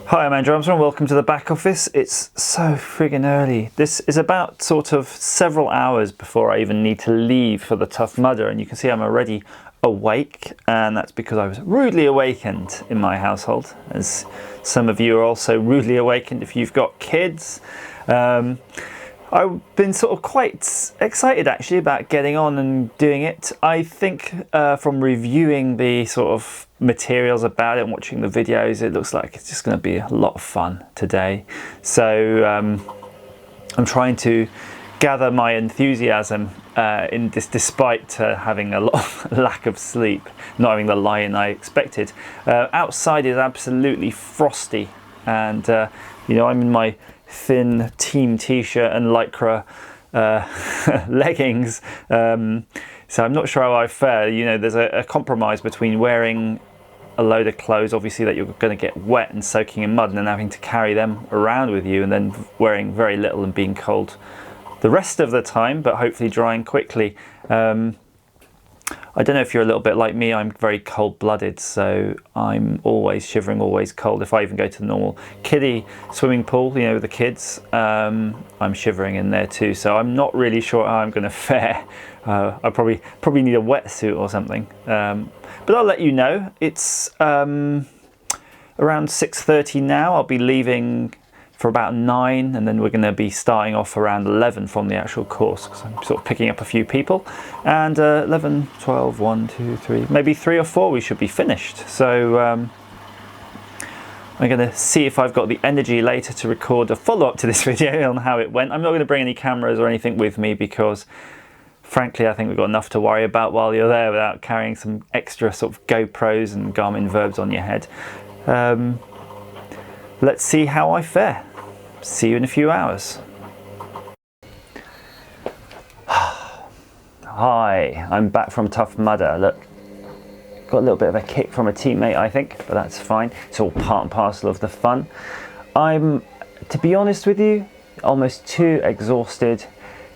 Hi, I'm Andrew Armstrong. Welcome to the back office. It's so friggin' early. This is about sort of several hours before I even need to leave for the Tough Mudder, and you can see I'm already awake, and that's because I was rudely awakened in my household, as some of you are also rudely awakened if you've got kids. I've been sort of quite excited actually about getting on and doing it. I think from reviewing the sort of materials about it and watching the videos, it looks like it's just going to be a lot of fun today. So I'm trying to gather my enthusiasm in this, despite having a lot of lack of sleep, not having the lie-in I expected. Outside is absolutely frosty, and you know, I'm in my thin team t-shirt and lycra leggings, so I'm not sure how I fare. You know, there's a compromise between wearing a load of clothes, obviously, that you're going to get wet and soaking in mud, and then having to carry them around with you, and then wearing very little and being cold the rest of the time, but hopefully drying quickly. I don't know if you're a little bit like me. I'm very cold-blooded, so I'm always shivering, always cold. If I even go to the normal kiddie swimming pool, you know, with the kids, I'm shivering in there too. So I'm not really sure how I'm going to fare. I probably need a wetsuit or something. But I'll let you know. It's around 6:30 now. I'll be leaving for about 9, and then we're going to be starting off around 11 from the actual course, because I'm sort of picking up a few people, and 11, 12, 1, 2, 3, maybe 3 or 4 we should be finished. So I'm going to see if I've got the energy later to record a follow-up to this video on how it went. I'm not going to bring any cameras or anything with me, because frankly I think we've got enough to worry about while you're there without carrying some extra sort of GoPros and Garmin Verbs on your head. Let's see how I fare. See you in a few hours. Hi, I'm back from Tough Mudder. Look, got a little bit of a kick from a teammate, I think, but that's fine. It's all part and parcel of the fun. I'm, to be honest with you, almost too exhausted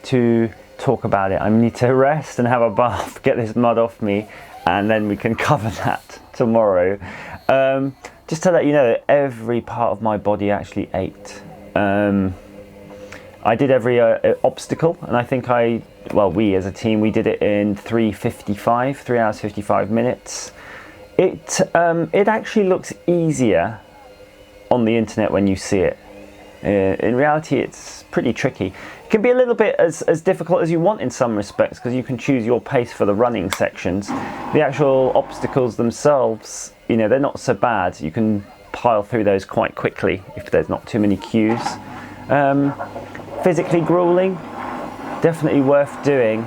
to talk about it. I need to rest and have a bath, get this mud off me, and then we can cover that tomorrow. Just to let you know that every part of my body actually ached. I did every obstacle, and I think we as a team, we did it in 3 hours 55 minutes. It actually looks easier on the internet when you see it. In reality, it's pretty tricky. It can be a little bit as difficult as you want in some respects, because you can choose your pace for the running sections. The actual obstacles themselves, you know, they're not so bad. You can pile through those quite quickly if there's not too many queues. Physically grueling, definitely worth doing.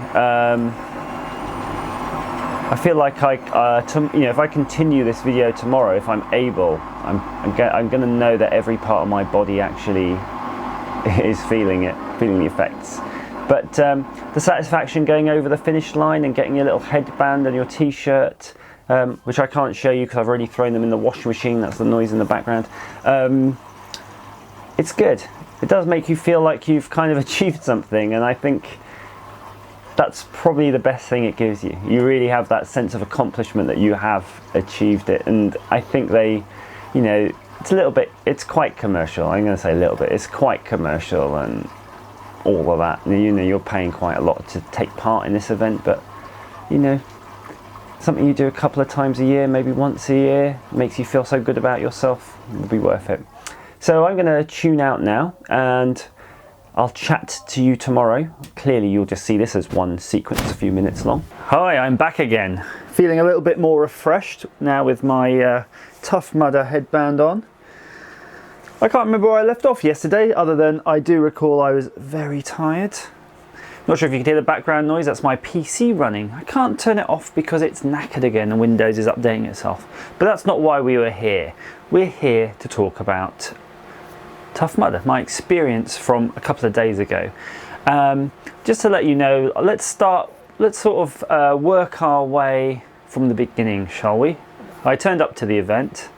I feel like if I continue this video tomorrow, if I'm able, I'm going to know that every part of my body actually is feeling the effects. But the satisfaction going over the finish line and getting your little headband and your t-shirt, which I can't show you because I've already thrown them in the washing machine. That's the noise in the background. It's good. It does make you feel like you've kind of achieved something, and I think that's probably the best thing it gives you. You really have that sense of accomplishment that you have achieved it, and I think it's quite commercial. I'm going to say a little bit. It's quite commercial and all of that. You know, you're paying quite a lot to take part in this event, but you know, something you do a couple of times a year, maybe once a year, makes you feel so good about yourself, it'll be worth it. So I'm going to tune out now, and I'll chat to you tomorrow. Clearly you'll just see this as one sequence, a few minutes long. Hi, I'm back again. Feeling a little bit more refreshed now with my Tough Mudder headband on. I can't remember where I left off yesterday, other than I do recall I was very tired. Not sure if you can hear the background noise, that's my PC running. I can't turn it off because it's knackered again and Windows is updating itself. But that's not why we were here. We're here to talk about Tough Mudder, my experience from a couple of days ago. Just to let you know, let's sort of work our way from the beginning, shall we? I turned up to the event.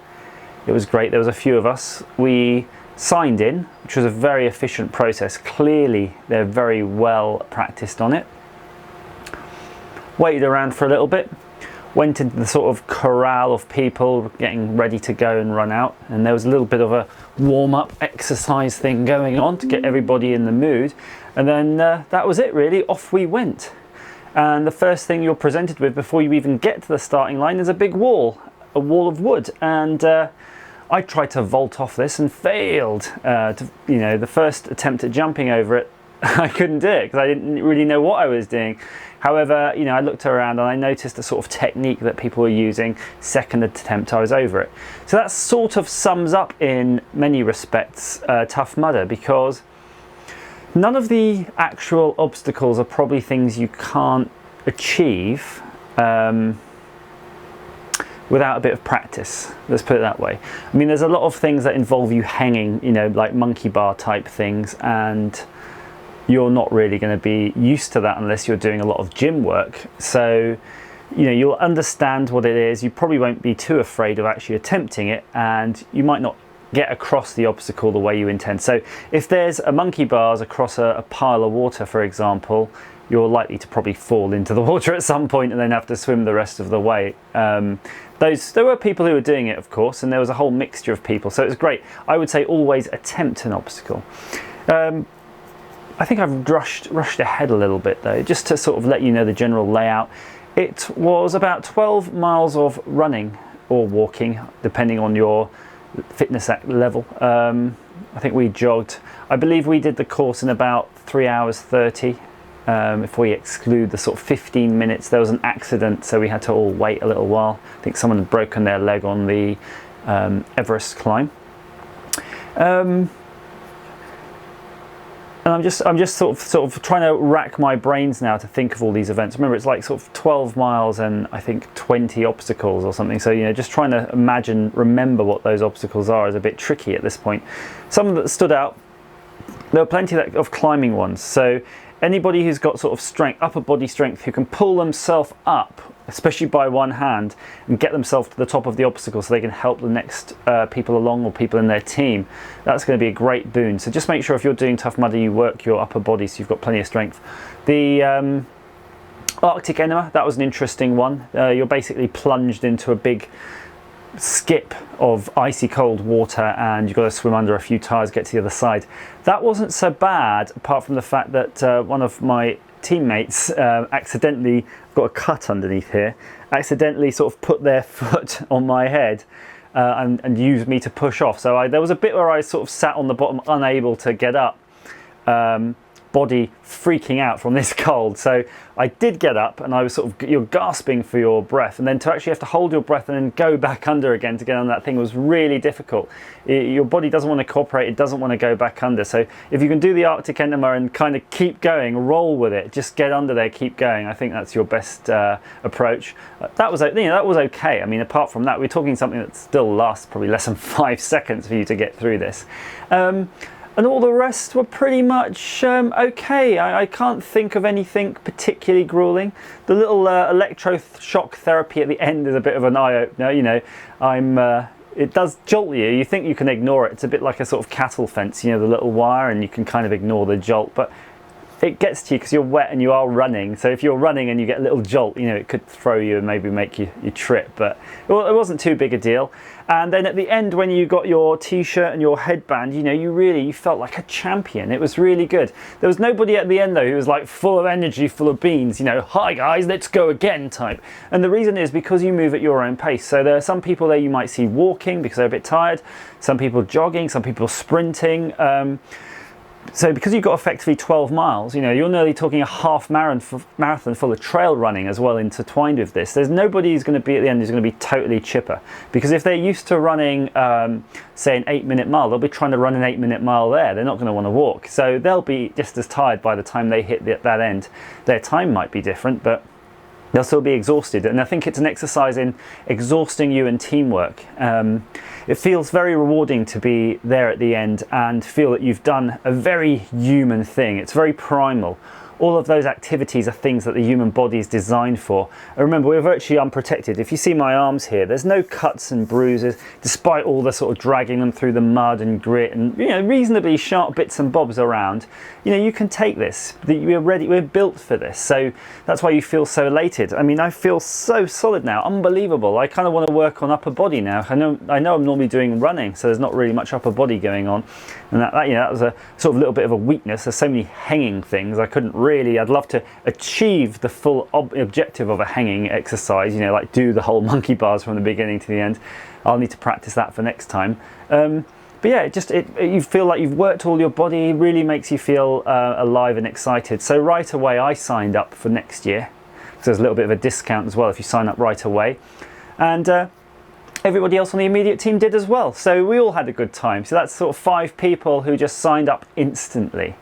It was great. There was a few of us. We signed in, which was a very efficient process. Clearly, they're very well practiced on it. Waited around for a little bit. went into the sort of corral of people getting ready to go and run out, and there was a little bit of a warm-up exercise thing going on to get everybody in the mood, and then that was it really. Off we went. And the first thing you're presented with before you even get to the starting line is a big wall, a wall of wood, and I tried to vault off this and failed. The first attempt at jumping over it, I couldn't do it because I didn't really know what I was doing. However, I looked around and I noticed the sort of technique that people were using. Second attempt, I was over it. So that sort of sums up in many respects Tough Mudder, because none of the actual obstacles are probably things you can't achieve without a bit of practice. Let's put it that way. I mean, there's a lot of things that involve you hanging, like monkey bar type things, and you're not really going to be used to that unless you're doing a lot of gym work. So, you'll understand what it is. You probably won't be too afraid of actually attempting it, and you might not get across the obstacle the way you intend. So if there's a monkey bars across a pile of water, for example, you're likely to probably fall into the water at some point and then have to swim the rest of the way. There were people who were doing it, of course, and there was a whole mixture of people, so it was great. I would say always attempt an obstacle. I think I've rushed ahead a little bit though, just to sort of let you know the general layout. It was about 12 miles of running or walking, depending on your fitness level. I think we jogged. I believe we did the course in about 3 hours 30. If we exclude the sort of 15 minutes, there was an accident, so we had to all wait a little while. I think someone had broken their leg on the Everest climb. And I'm just sort of trying to rack my brains now to think of all these events. Remember, it's like sort of 12 miles and I think 20 obstacles or something. So, just trying to remember what those obstacles are is a bit tricky at this point. Some that stood out, there were plenty of climbing ones. So anybody who's got sort of strength, upper body strength, who can pull themselves up, especially by one hand, and get themselves to the top of the obstacle so they can help the next people along or people in their team, that's going to be a great boon. So just make sure if you're doing Tough Mudder, you work your upper body so you've got plenty of strength. The Arctic Enema, that was an interesting one. You're basically plunged into a big skip of icy cold water and you've got to swim under a few tires, get to the other side. That wasn't so bad, apart from the fact that one of my teammates accidentally, got a cut underneath here, accidentally sort of put their foot on my head and used me to push off. So there was a bit where I sort of sat on the bottom, unable to get up, body freaking out from this cold. So I did get up and I was you're gasping for your breath, and then to actually have to hold your breath and then go back under again to get on that thing was really difficult. Your body doesn't want to cooperate, it doesn't want to go back under. So if you can do the Arctic Enema and kind of keep going, roll with it, just get under there, keep going, I think that's your best approach. That was okay. I mean, apart from that, we're talking something that still lasts probably less than 5 seconds for you to get through this. And all the rest were pretty much okay. I can't think of anything particularly grueling. The little electroshock therapy at the end is a bit of an eye-opener. It does jolt you. You think you can ignore it. It's a bit like a sort of cattle fence, the little wire, and you can kind of ignore the jolt. But it gets to you because you're wet and you are running. So if you're running and you get a little jolt, it could throw you and maybe make you trip. But it wasn't too big a deal. And then at the end, when you got your t-shirt and your headband, you felt like a champion. It was really good. There was nobody at the end though who was like full of energy, full of beans, hi guys, let's go again type. And the reason is because you move at your own pace. So there are some people there you might see walking because they're a bit tired, some people jogging, some people sprinting. So because you've got effectively 12 miles, you're nearly talking a half marathon full of trail running as well intertwined with this. There's nobody who's going to be at the end who's going to be totally chipper. Because if they're used to running, say, an 8-minute mile, they'll be trying to run an 8-minute mile there. They're not going to want to walk. So they'll be just as tired by the time they hit that end. Their time might be different, but they'll still be exhausted. And I think it's an exercise in exhausting you and teamwork. It feels very rewarding to be there at the end and feel that you've done a very human thing. It's very primal. all of those activities are things that the human body is designed for. And remember, we're virtually unprotected. If you see my arms here, there's no cuts and bruises, despite all the sort of dragging them through the mud and grit and, you know, reasonably sharp bits and bobs around. You know, you can take this. We're ready. We're built for this. So that's why you feel so elated. I mean, I feel so solid now. Unbelievable. I kind of want to work on upper body now. I know I'm normally doing running, so there's not really much upper body going on, and that you know, that was a sort of little bit of a weakness. There's so many hanging things. I couldn't really. I'd love to achieve the full objective of a hanging exercise. You know, like do the whole monkey bars from the beginning to the end. I'll need to practice that for next time. But yeah, you feel like you've worked all your body. It really makes you feel alive and excited. So right away, I signed up for next year. So there's a little bit of a discount as well if you sign up right away, and everybody else on the immediate team did as well. So we all had a good time. So that's sort of 5 people who just signed up instantly.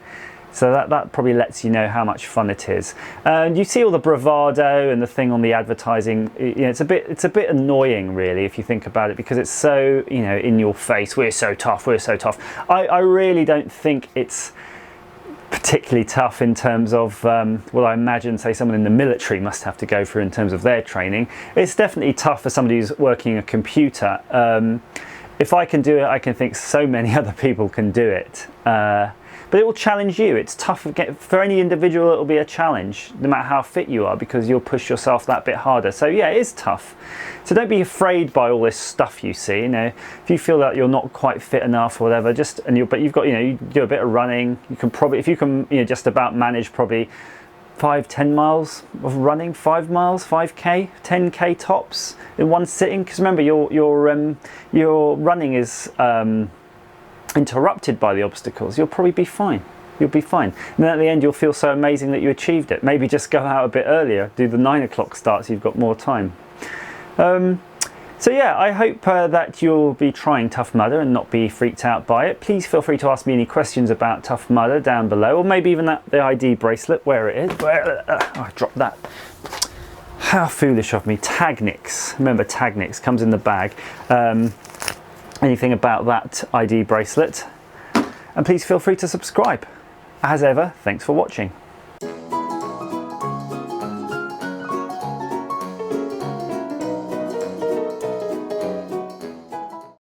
So that probably lets you know how much fun it is. And you see all the bravado and the thing on the advertising. You know, it's a bit annoying, really, if you think about it, because it's so, you know, in your face. We're so tough. We're so tough. I really don't think it's particularly tough in terms of what I imagine, say, someone in the military must have to go through in terms of their training. It's definitely tough for somebody who's working a computer. If I can do it, I can think so many other people can do it. But it will challenge you. It's tough for any individual. It will be a challenge, no matter how fit you are, because you'll push yourself that bit harder. So yeah, it is tough. So don't be afraid by all this stuff you see. You know, if you feel that you're not quite fit enough or whatever, but you've got, you know, you do a bit of running. You can probably, if you can, you know, just about manage probably 5-10 miles of running, 5 miles, 5k, 10k tops in one sitting. Because remember, your running is interrupted by the obstacles. You'll probably be fine. You'll be fine. And then at the end, you'll feel so amazing that you achieved it. Maybe just go out a bit earlier, do the 9 o'clock start so you've got more time. So yeah, I hope that you'll be trying Tough Mudder and not be freaked out by it. Please feel free to ask me any questions about Tough Mudder down below, or maybe even the ID bracelet, where it is. I dropped that. How foolish of me. Tagnix. Remember, Tagnix comes in the bag. Anything about that ID bracelet. And please feel free to subscribe. As ever, thanks for watching.